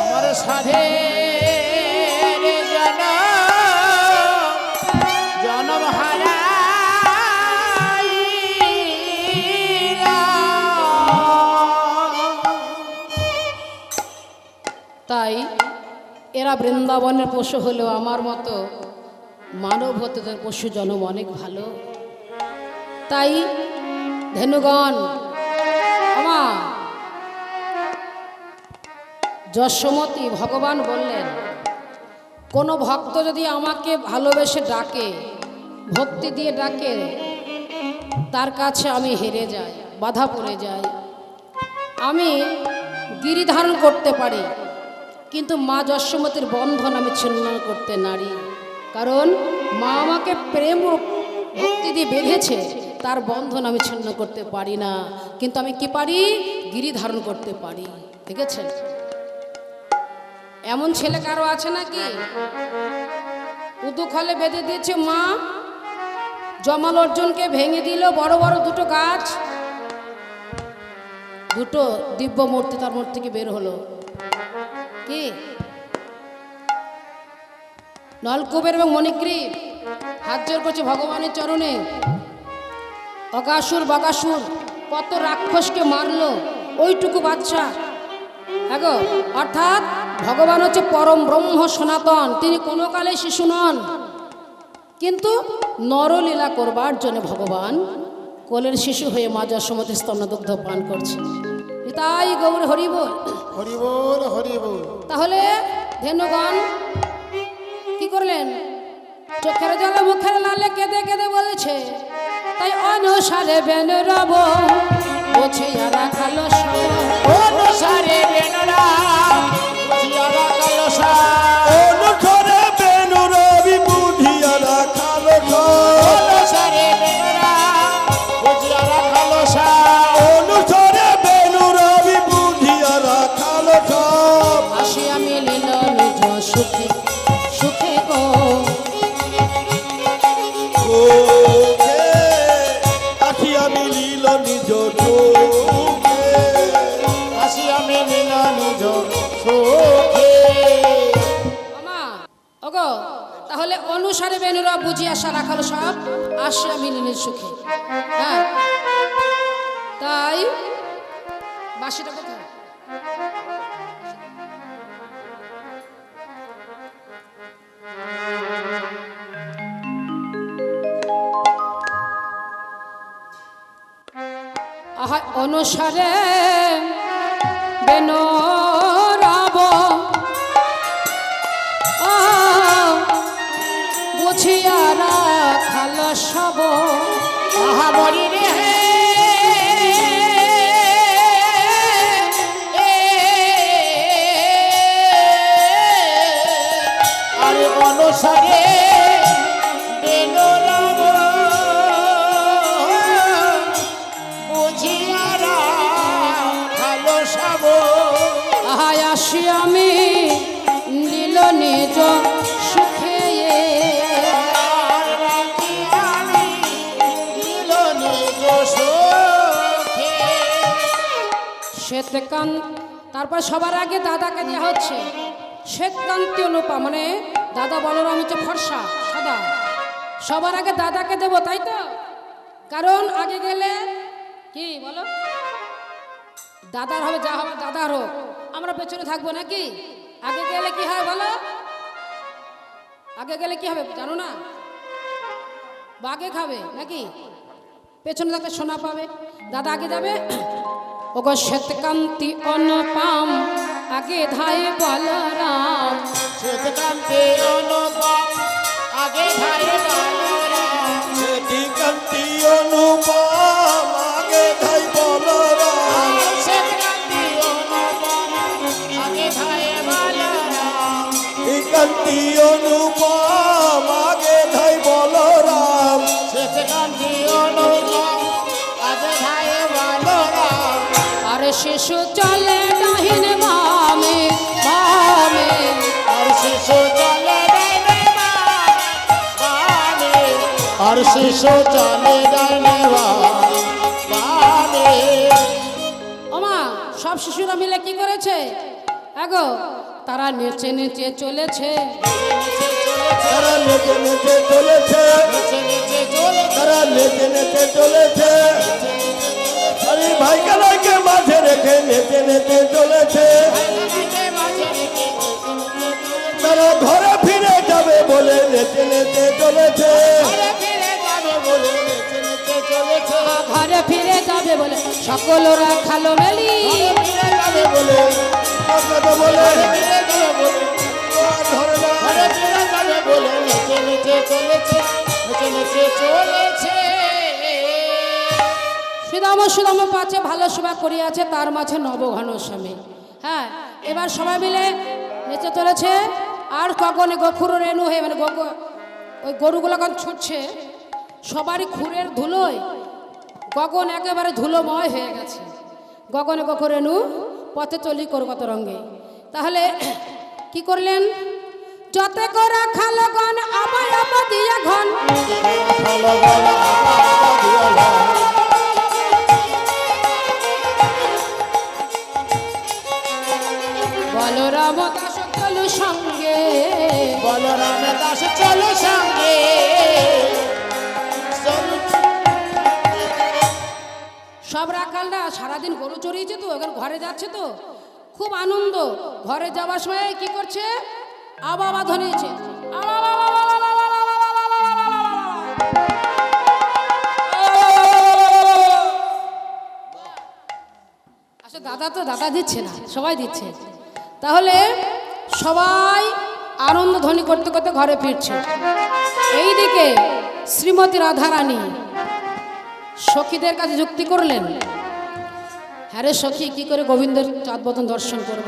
আমার সাধের জনম তাই এরা বৃন্দাবনের পশু হলেও আমার মতো মানব হতে তার পশু জন্ম অনেক ভালো। তাই ধেনুগণ আমার যশোমতী ভগবান বললেন কোনো ভক্ত যদি আমাকে ভালোবেসে ডাকে, ভক্তি দিয়ে ডাকে, তার কাছে আমি হেরে যাই, বাধা পড়ে যাই। আমি গিরি ধারণ করতে পারি, কিন্তু মা যশোমতীর বন্ধন আমি ছিন্ন করতে নারি। কারণ মা আমাকে প্রেম ও ভক্তি দিয়ে বেঁধেছে, তার বন্ধন আমি ছিন্ন করতে পারি না। কিন্তু আমি কি পারি? গিরি ধারণ করতে পারি। ঠিক আছে? এমন ছেলে কারো আছে নাকি? উদুখলে বেঁধে দিয়েছে মা, জমাল অর্জুনকে ভেঙে দিল বড় বড় দুটো গাছ, দুটো দিব্য মূর্তি তার মূর্তি থেকে বের হলো। কি নলকূপের এবং মণিগ্রীব হাত জোর করছে ভগবানের চরণে। অগাসুর বগাসুর কত রাক্ষসকে মারলো ওইটুকু বাচ্চা। হ্যাঁ, অর্থাৎ ভগবান হচ্ছে পরম ব্রহ্ম সনাতন, তিনি কোনো কালে শিশু নন। কিন্তু নরলীলা করবার জন্য ভগবান কোলের শিশু হয়ে মা যশোমতী স্তন্যদুগ্ধ পান করছে। তাই গৌর হরিবোল হরিবোল হরিবোল। তাহলে ধেনুগণ কি করলেন? চোখের জলে মুখের লালে কেঁদে কেঁদে বলেছে, তাই অনুসারে বেন রব বুঝিয়া রাখালো অনুসারে বেনরা বুঝিয়া রাখালো অনুসারে বেনুরবি বুঝিয়া রাখালো অনুসারে বেনরা বুঝিয়া রাখালো অনুসারে বেনুরবি বুঝিয়া রাখালো আসিয়া মিলিল নিজ সুখে সুখে গো। কাঠিয়া মিলিল নিজ চোখে আসিয়া মিলিল নিজ সুখে। আমা ওগো, তাহলে অনুসারে বেনুরা বুঝিয়া রাখালো সব, আসিয়া মিলিল সুখে। হ্যাঁ, তাই বাসিটা কোথায়? আহায় অনুসারে বেনরাব বুঝিয়া রাখাল সব আহা মরি রে হে আরে অনুসারে বেনরাব বুঝিয়া রাখাল সব আহায় আসি আমি নীল নিজ সুখে আর রাখি আমি দিল নিজ সুখে। শ্বেতকান তারপর সবার আগে দাদাকে দেওয়া হচ্ছে শ্বেতকান্তি অনুপা, মানে দাদা বলরাম হচ্ছে ফর্সা সাদা, সবার আগে দাদাকে দেবো, তাই তো? কারণ আগে গেলে কি বলো, দাদার হবে, যা হবে দাদার হোক, আমরা পেছনে থাকবো নাকি? আগে গেলে কি হয় বলো, আগে গেলে কি হবে জানো না? বাগে খাবে নাকি? পেছনে থাকলে সোনা পাবে। দাদা আগে যাবে। ওগো শ্বেতকান্তি অনুপম আগে ধাই বলরাম, শ্বেতকান্তি অনুপম আগে ধাই বলরাম শ্বেতকান্তি অনুপম আগে ধাই বলরাম শ্বেতকান্তি অনুপম আগে ধাই বলরাম শ্বেতকান্তি অনুপম আগে ধাই বলরাম শ্বেতকান্তি অনুপম আগে ধাই বলরাম আর শিশু চলে ডাহিন বামে বামে, আর শিশু চলে ডাইনে বামে আর শিশু চলে ডাইনে বামে ওমা সব শিশুরা মিলে কি করেছে? আগো তারা নেচে নেচে চলেছে, তারা নেচে নেচে চলেছে নিচে নিচে চলে তারা নেচে নেচে চলেছে আরে ভাই কালাকে মাঝে রেখে নেচে নেচে চলেছে মাঝে রেখে তারা ঘরে ফিরে যাবে বলে নেচে নেচে চলেছে ঘরে ফিরে যাবে বলে নিচে নিচে চলেছে ঘরে ফিরে যাবে বলে সকলরা খালো মেলি, ফিরে যাবে বলে কথা বলে ফিরে যাবে বলে ধরে না ঘরে ফিরে যাবে বলে নিচে নিচে চলেছে নিচে নিচে চলেছে সুদাম সুদাম পাচ্ছে ভালো সেবা করিয়াছে, তার মাঝে নবঘন স্বামী। হ্যাঁ, এবার সবাই মিলে নেচে চলেছে। আর কখনো গফুর রেণু হয়ে, মানে ওই গরুগুলো যখন ছুটছে সবারই খুরের ধুলোয় গগন একেবারে ধুলোময় হয়ে গেছে। গগনে গফুর রেণু পথে চলি করগত রঙ্গে। তাহলে কি করলেন? যতে করা খালগণ আমায় আমা দিয়া ঘন, ভালো ভালো বলরাম দাস চলু সঙ্গে, বলরাম দাস চলো সঙ্গে সব রাখালরা সারাদিন গরু চড়িয়েছে তো, এখন ঘরে যাচ্ছে তো খুব আনন্দ। ঘরে যাওয়ার সময় কি করছে? আবাবা ধরেছে, আচ্ছা দাদা তো দাদা দিচ্ছে না, সবাই দিচ্ছে। তাহলে সবাই আনন্দ ধ্বনি করতে করতে ঘরে ফিরছে। এইদিকে শ্রীমতী রাধারানী সখীদের কাছে যুক্তি করলেন, হ্যাঁ রে সখী, কি করে গোবিন্দের চাঁদবদন দর্শন করব?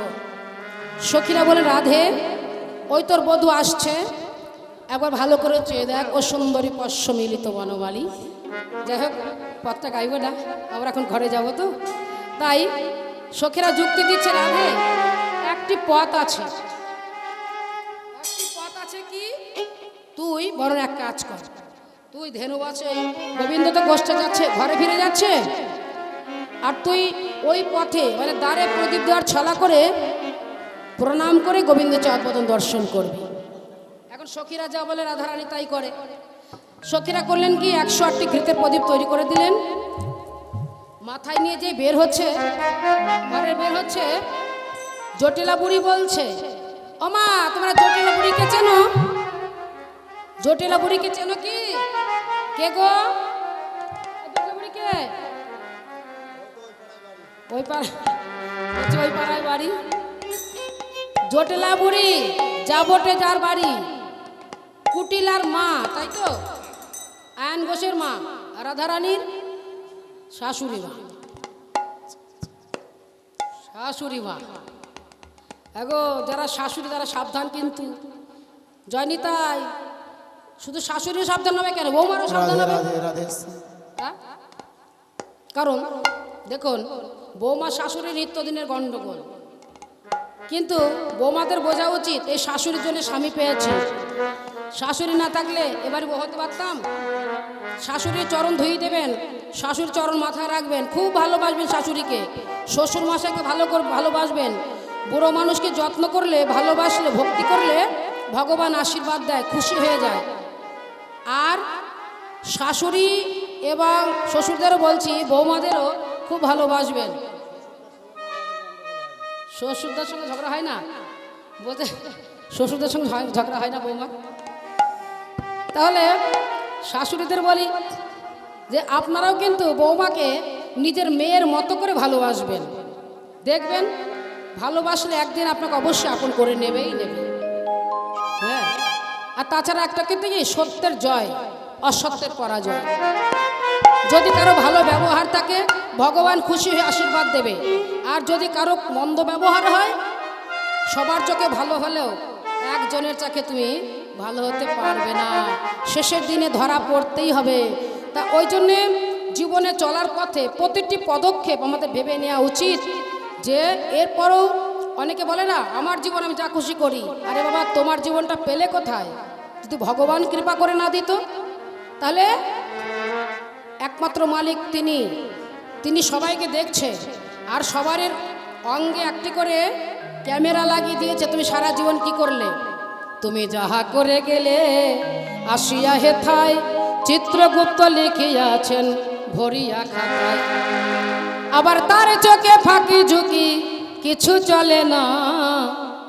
সখীরা বলে, রাধে ওই তোর বধূ আসছে, একবার ভালো করে চেয়ে দেখ, ও সুন্দরী পশ্য মিলিত বনমালী। যাই হোক, পথটা গাইব না, আমরা এখন ঘরে যাব তো। তাই সখীরা যুক্তি দিচ্ছে, রাধে একটি পথ আছে, একটি পথ আছে কি, তুই বরং এক কাজ কর, তুই ধেনু আছে, গোবিন্দ তো গোষ্ঠে যাচ্ছে, ঘরে ফিরে যাচ্ছে, আর তুই ওই পথে মানে দ্বারে প্রদীপ দেওয়ার ছলা করে প্রণাম করে গোবিন্দ চাঁদবদন দর্শন করবি। এখন সখীরা যা বলে রাধারানী তাই করে। সখীরা করলেন কি, 108টি ঘৃতের প্রদীপ তৈরি করে দিলেন। মাথায় নিয়ে যে বের হচ্ছে, ঘরে বের হচ্ছে, জটিলা বুড়ি বলছে, ও মা, তোমরা জটিলা বুড়িকে চেনো? জটিলা বুড়িকে চেনো কি? কে গো? জটিলা বুড়ি কে? ওই পাড়া বলছি ওই পাড়ায় বাড়ি জটেলা বুড়ি যা বটে যার বাড়ি কুটিলার মা তাই তো আয়ন ঘোষের মা রাধারানীর শাশুড়ি মা শাশুড়ি মা এগো যারা শাশুড়ি তারা সাবধান কিন্তু জয়নিতাই শুধু শাশুড়ি সাবধান হবে কেন বৌমারও সাবধান রাধে হবে রাধে রাধে হ্যাঁ? কারণ দেখুন বৌমা শাশুড়ি নিত্যদিনের গণ্ডগোল কিন্তু বৌমাদের বোঝা উচিত এই শাশুড়ির জন্য স্বামী পেয়েছে শাশুড়ি না থাকলে এবারে বউ হতে পারতাম শাশুড়ির চরণ ধুয়ে দেবেন শাশুড়ির চরণ মাথায় রাখবেন খুব ভালোবাসবেন শাশুড়িকে শ্বশুর মশাইকে ভালো করে ভালোবাসবেন বুড়ো মানুষকে যত্ন করলে ভালোবাসলে ভক্তি করলে ভগবান আশীর্বাদ দেয় খুশি হয়ে যায় আর শাশুড়ি এবং শ্বশুরদেরও বলছি বৌমাদেরও খুব ভালোবাসবেন শ্বশুরদের সঙ্গে ঝগড়া হয় না বলতে শ্বশুরদের সঙ্গে ঝগড়া হয় না বৌমা তাহলে শাশুড়িদের বলি যে আপনারাও কিন্তু বৌমাকে নিজের মেয়ের মতো করে ভালোবাসবেন দেখবেন ভালোবাসলে একদিন আপনাকে অবশ্যই আপন করে নেবেই নেবে হ্যাঁ আর তাছাড়া একটা কিন্তু কি সত্যের জয় অসত্যের পরাজয় যদি কারো ভালো ব্যবহার থাকে ভগবান খুশি হয়ে আশীর্বাদ দেবে আর যদি কারো মন্দ ব্যবহার হয় সবার চোখে ভালো হলেও একজনের চোখে তুমি ভালো হতে পারবে না শেষের দিনে ধরা পড়তেই হবে তা ওই জন্যে জীবনে চলার পথে প্রতিটি পদক্ষেপ আমাদের ভেবে নেওয়া উচিত যে এরপরও অনেকে বলে না আমার জীবন আমি যা খুশি করি আরে বাবা তোমার জীবনটা পেলে কোথায় যদি ভগবান কৃপা করে না দিত তাহলে একমাত্র মালিক তিনি সবাইকে দেখছে আর সবারের অঙ্গে একটি করে ক্যামেরা লাগিয়ে দিয়েছে তুমি সারা জীবন কি করলে তুমি যাহা করে গেলে আসিয়া হেথায় চিত্রগুপ্ত লিখিয়াছেন ভরিয়া খাতায় আবার তার চোখে ফাঁকি ঝুঁকি কিছু চলে না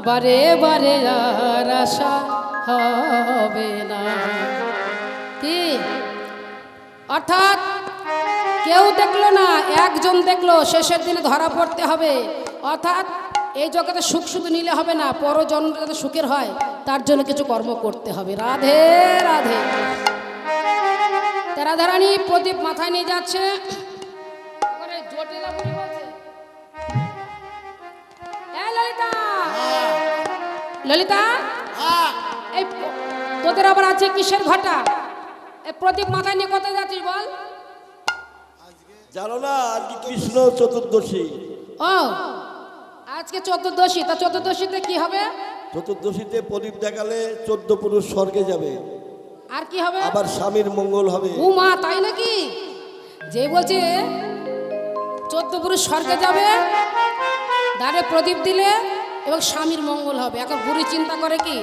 বারে বারে আর আশা হবে না কি অর্থাৎ কেউ দেখলো না একজন দেখলো শেষের দিনে ধরা পড়তে হবে অর্থাৎ এই জগতে সুখ শুধু নিলে হবে না পরজন্ম যাতে সুখের হয় তার জন্য কিছু কর্ম করতে হবে রাধে রাধে রাধারানী প্রদীপ মাথায় নিয়ে যাচ্ছে জটিলা বুড়ি বলছে এই ললিতা ললিতা এই তোদের আবার আছে কিসের ঘটা এই প্রদীপ মাথায় নিয়ে কোথায় যাচ্ছিস বল জানো না আজকে কৃষ্ণ চতুর্দশী ও আজকে চতুর্দশী তা চতুর্দশীতে কি হবে চতুর্দশীতে প্রদীপ দেখালে 14 পুরুষ স্বর্গে যাবে আর কি হবে আবার স্বামীর মঙ্গল হবে ও মা তাই নাকি যে বলছে 14 পুরুষ স্বর্গে যাবে দ্বারে প্রদীপ দিলে এবং স্বামীর মঙ্গল হবে এখন বুড়ি চিন্তা করে কি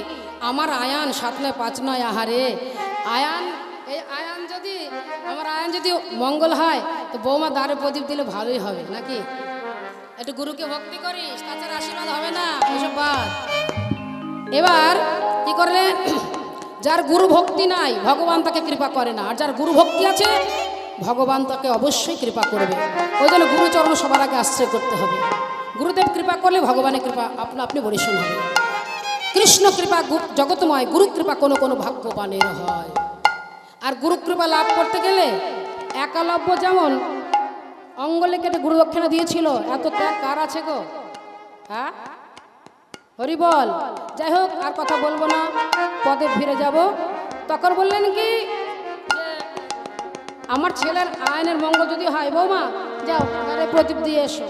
আমার আয়ান 7 নয় 5 নয় আহারে আয়ান এই আয়ান যদি আমার আয়ান যদি মঙ্গল হয় তো বৌমা দ্বারে প্রদীপ দিলে ভালোই হবে নাকি একটু গুরুকে ভক্তি করিস তাছাড়া আশীর্বাদ হবে না ওসব বাদ এবার কি করলে যার গুরু ভক্তি নাই ভগবান তাকে কৃপা করে না আর যার গুরু ভক্তি আছে ভগবান তাকে অবশ্যই কৃপা করবে ওই জন্য গুরুচরণ সবার আগে আশ্রয় করতে হবে গুরুদেব কৃপা করলে ভগবানের কৃপা আপনি পরিশ্রম হবে কৃষ্ণ কৃপা জগৎময় গুরু কৃপা কোনো কোনো ভাগ্যবানের হয় আর গুরু কৃপা লাভ করতে গেলে একালব্য যেমন অঙ্গলে কেটে গুরু দক্ষিণা দিয়েছিল এত ত্যাগ কার আছে গো হ্যাঁ হরি বল যাই হোক আর কথা বলবো না পদে ফিরে যাব তখন বললেন কি যে আমার ছেলের আয়নের মঙ্গল যদি হয় বৌমা যাও দ্বারে প্রদীপ দিয়ে এসো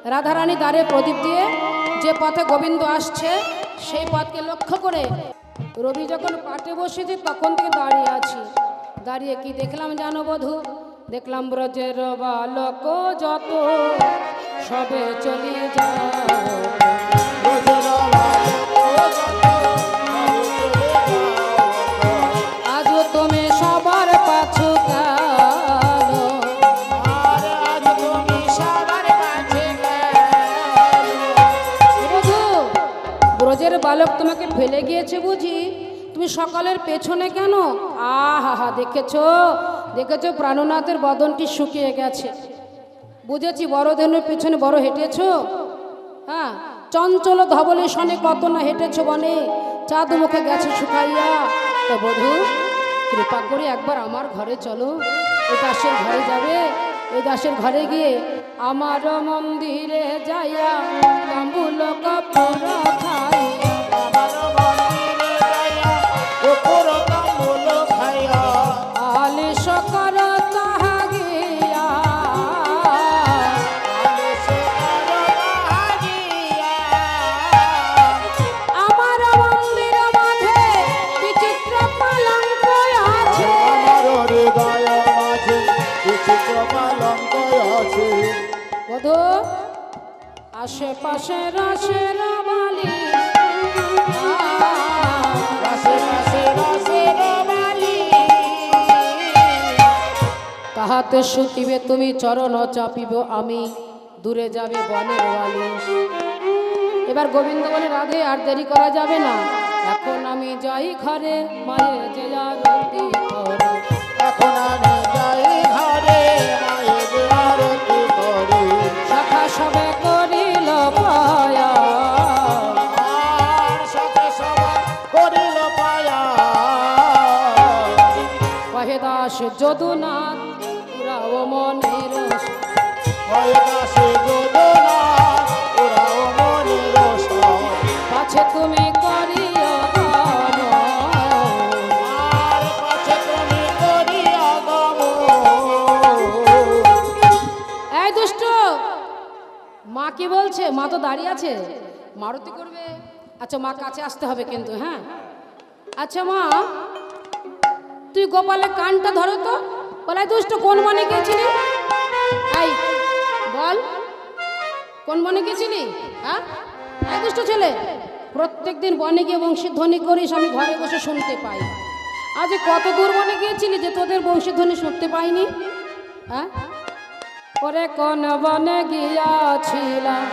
রাধারানী দ্বারে প্রদীপ দিয়ে যে পথে গোবিন্দ আসছে সেই পথকে লক্ষ্য করে রবি যখন পাটে বসেছে তখন থেকে দাঁড়িয়ে আছি দাঁড়িয়ে কি দেখলাম জানো বধূ দেখলাম ব্রজের বালক যত সবে চলে যাও আজও তুমি সবার পাছু কালো ব্রজের বালক তোমাকে ফেলে গিয়েছে বুঝি তুমি সকালের পেছনে কেন আহা দেখেছো দেখেছো প্রাণনাথের বদনটি শুকিয়ে গেছে বুঝেছি বড় ধনের পেছনে বড় হেঁটেছো। হ্যাঁ, চঞ্চল ধবলে শনে কত না হেঁটেছো বনে, চাঁদ মুখে গেছে শুকাইয়া। তো বধূ, কৃপা করে একবার আমার ঘরে চলো। এই দাসের ঘরে যাবে, এই দাসের ঘরে গিয়ে আমার মন্দিরে যাইয়া তাম্বুল কপুর খাই। আমার মন্দিরে যাইয়া কপুর তাম্বুল খাইয়া আলিশ কর তাহা গিয়া, আমার মন্দির মাঝে বিচিত্র পালঙ্ক আছে। আমার হৃদয় মাঝে বিচিত্র পালঙ্ক আছে। বধূ, আশেপাশে রসের বালি, রাসে রাসে রাসের বালি, তাহাতে শুকিবে তুমি চরণ চাপিব আমি, দূরে যাবে বনের বালি। এবার গোবিন্দ বলে, রাধে আর দেরি করা যাবে না, এখন আমি যাই ঘরে, মায়ের যে আরতি করে। এখন আমি যাই ঘরে, মায়ের আরতি করি। সখা সবে করিল পায়া, আর সাথে সবাই করিল পায়া। কহে দাস যদুনাথ পুরাও মনের হয় দাসে যোদনা, ওরাও মনের সব। পাছে তুমি করিও গান। আর পাছে তুমি করিয়া গম। এই দুষ্ট, মা কি বলছে? মা তো দাঁড়িয়ে আছে, মারুতি করবে। আচ্ছা মা কাছে আসতে হবে কিন্তু। হ্যাঁ, আচ্ছা মা, তুই গোপালের কানটা ধরো তো। বলাই দুষ্ট, কোন বনে গেছিলি? এই বল, কোন বনে গেছিলি? হ্যাঁ, এই দুষ্ট ছেলে, প্রত্যেকদিন বনে গিয়ে বংশীধ্বনি করিস, আমি ঘরে বসে শুনতে পাই। আজ কত দূর বনে গিয়েছিলি যে তোদের বংশীধ্বনি শুনতে পাইনি? হ্যাঁ, ওরে কোন বনে গিয়াছিলাম,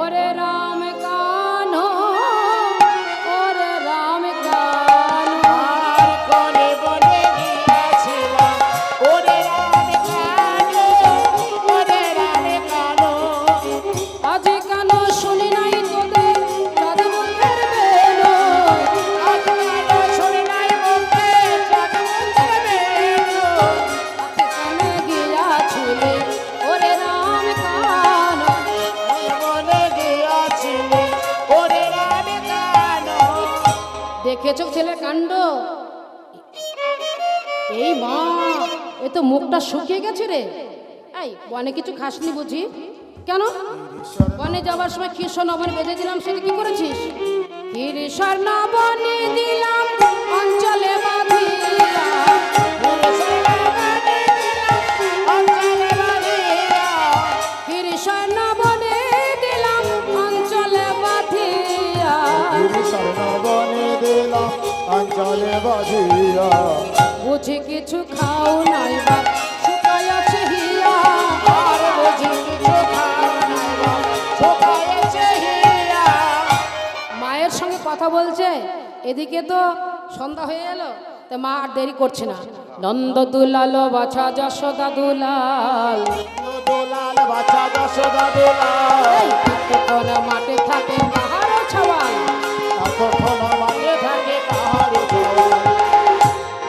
ওরে রাম কানো, ওরে রাম কানো। আর কোনে বনে গিয়াছিলাম, ওরে রাম কানো, ওরে রাম কানো। আজ কানো শুনি নাই তোদের চাঁদ মুখের বেলো, আজ কানো শুনি নাই মুখে চাঁদ মুখের বেলো। কানে গিয়াছিলে ওরে রাম কানো। বনে গিয়াছিলি, ওরে রাম কানো। দেখেছো ছেলে কাণ্ড? এই মা, এ তো মুখটা শুকিয়ে গেছে রে। এই বনে কিছু খাসনি বুঝি? কেন বনে যাবার সময় কি স্বর্ণ বেঁধে দিলাম, সেটা কি করেছিস? কি স্বর্ণ বনে দিলাম অঞ্চলে বাঁধিয়া, কি স্বর্ণ বনে দিলাম অঞ্চলে বাঁধিয়া। বনে দিলাম অঞ্চলে বাঁধিয়া। বুঝি কিছু খাও নাই বা শুকাইয়াছে হিয়া, আর বুঝি কিছু খাও নাই বা শুকাইয়াছে হিয়া। মায়ের সঙ্গে কথা বলছে, এদিকে তো সন্ধ্যা হয়ে এলো। তা মা আর দেরি করছে না, নন্দ দুলাল বাছা যশোদা দুলাল, দুলাল বাছা যশোদা দুলাল। এই এতক্ষণ মাঠে থাকে কাহারও ছাওয়াল। তখন মাঠে থাকে কাহারো জল।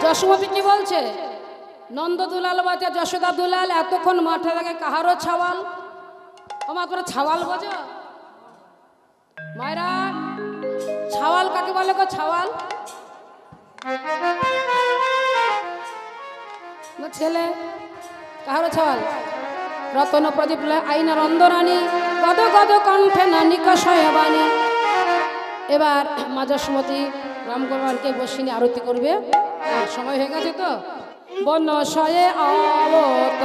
যশোমতি কি বলছে? নন্দ দুলাল বাছা যশোদা দুলাল, এতক্ষণ মাঠে থাকে কাহারও ছাওয়াল। আমার তোরা ছাওয়াল বোঝো? মায়েরা, ছাওয়াল কাকে বলে গো? ছাওয়াল ছেলে কাহারও ছাওয়াল। রতন প্রদীপ আইনা রন্দরানী, গদ গদ কণ্ঠে নানি কষয়বাণী। এবার মা যশোমতী রামগোপালকে বসিয়ে নিয়ে আরতি করবে। সময় হয়ে গেছে তো। বনশয়ে আবত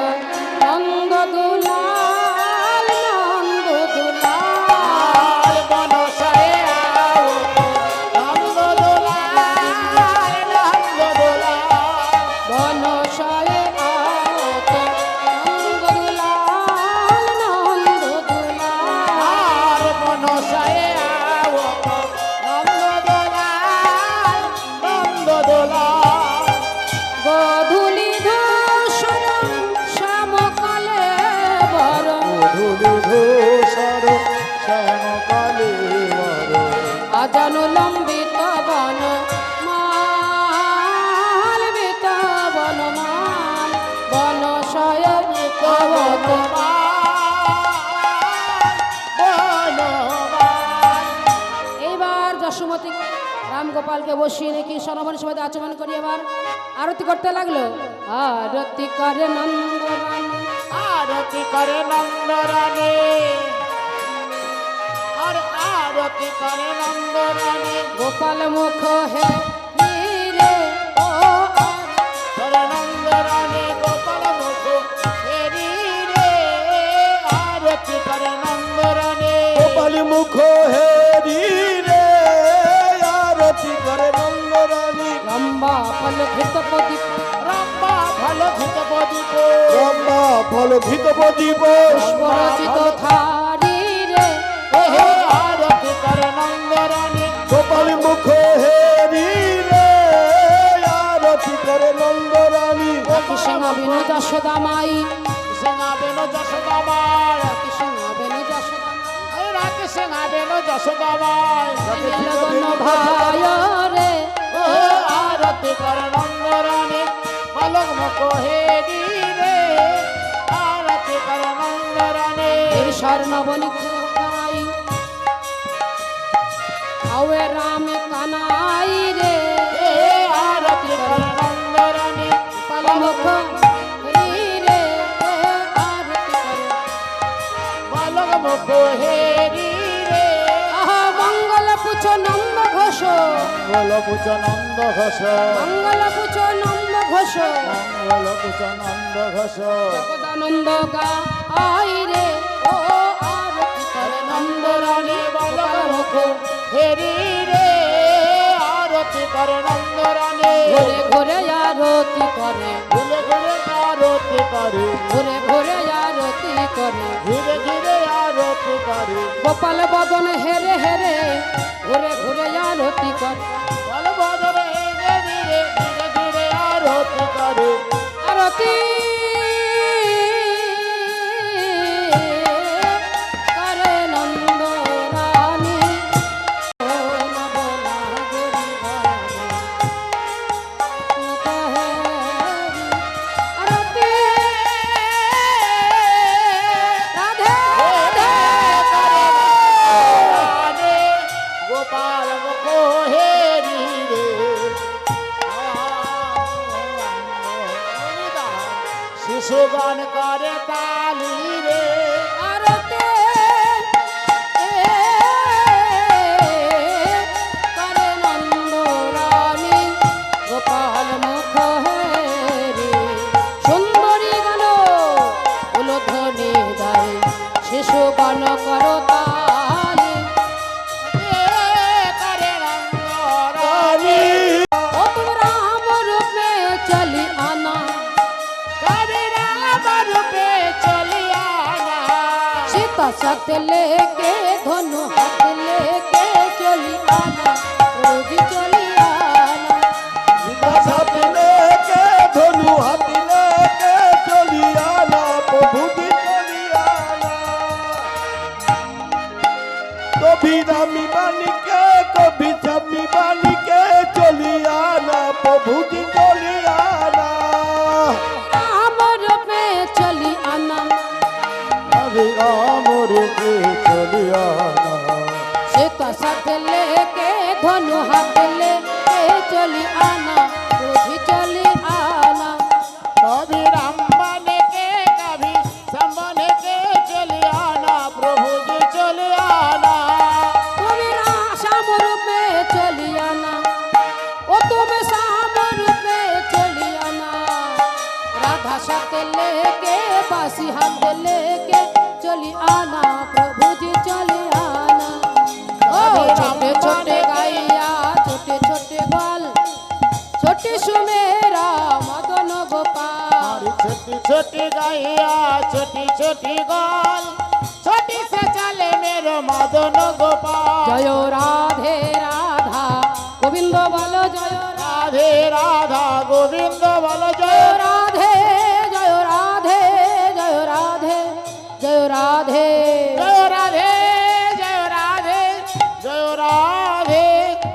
নন্দ দুলাল, নন্দ দুলাল, বনসায়ে আবত নন্দ দুলাল, নন্দ দুলাল। বনশয়ে আবত নন্দ দুলাল, নন্দ দুলাল। আর বনসায়ে আবত নন্দ দুলাল, নন্দ দুলাল। গধূলি ধূসর শ্যাম ধুলি ধূসর শ্যাম কালী আজানু লম্বিত বন মাল বিত বন মাল বন শয়নিত এইবার যশোমতী রামগোপালকে বসিয়ে রেখে সনবনের সবাই আচমন করি এবার আরতি করতে লাগলো আরতি করে নন্দরানী আরতি করে নন্দরানী আর আরতি করে নন্দরানী গোপাল মুখ হে রে ও করে নন্দরানী গোপাল মুখ হেরি রে আরতি করে নন্দরানী গোপাল মুখ হেরি রে আরতি করে নন্দরানী লম্বা ফল ঘৃত প্রদীপ রম্বা ভালো ঘৃত প্রদীপ রম্বা ফল ভিত প্রদীপ পুষ্পরচিত থারি রে হে আরতি করে নন্দরানী গোপাল মুখ হেরি রে আরতি করে নন্দরানী কৃষ্ণ বিনু যশোদা মাই সিংহাবেন যশোদাবাই কৃষ্ণ বিনু যশোদা রাকে সিংহাবেন যশোদাবাই নীলবর্ণ ভাই রে আরতি করে নন্দরানী পলক মুখ হেরি রে আরতি করে নন্দরানী এর স্বর্ণবণিক গাই আওয়ে রাম কানাই রে আরতি করে নন্দরানী পালমুখ হরি রে আরতি করে পলক মুখ হেরি রে আহা মঙ্গল পুছ নন্দ ঘোষ মঙ্গল পুচ নন্দ ঘোষ মঙ্গল পুছ নন্দ ঘোষ মঙ্গল পুচ নন্দ ঘোষ জগদানন্দ গাই রে ও আরতি করে নন্দরানী পলক মুখ হেরি রে আরতি করে নন্দরানী ঘুরে ঘুরে আরতি করে ঘুরে ঘুরে আরতি করে ঘুরে ঘুরে আরতি করে ধীরে ধীরে আরতি করে গোপাল বদন হেরে হেরে ঘুরে ঘুরে আরতি করে বলবদরে ধীরে ধীরে ধীরে ধীরে আরতি করে আরতি করে নন্দ রানী ও নবনা গরিবানী। আরতি রাধে রাধে রাধে গোপাল মুখ হেরি রে শিশু গান করে তালি রে আরতি করে নন্দ রানী গোপাল মুখ হেরি সুন্দরী গান উলধ্বনি গায় শিশু গান করো তালি করে রঙ্গরানী ও তোমরা আমার রূপে চলি আনা করে রাম রূপে চলিয়ানা सीता साथ लेके धनु हाथ लेके चली आना रोज चली आना सीता साथ लेके धनु हाथ लेके चली आना प्रभु जी चली आना कभी रामी बन के कभी छमी बन के चली आना प्रभु जी चली आना राम रूपे चली आना हरि राम रूपे चलियाना सीता साथ लेके धनु हाथ लेके चली आना रोज चली आना कभी राम बन के कभी सम बन के चलियाना प्रभु जी चलियाना तुम श्याम रूपे चली आना ओ तुम श्याम रूपे चली आना राधा साथ लेके बासी हाथ लेके चली आना प्रभु जी चली आना ओ छोटे छोटे गाइया छोटे छोटे ग्वाल छोटी सुमेरा मदन गोपाल छोटी छोटी गाइया छोटी छोटी गाल छोटी से चले मेरो मदन गोपाल जय राधे राधा गोविंद बोलो जय राधे राधा गोविंद बल जय जय राधे जय राधे जय राधे जय राधे রাধে জয় রাধে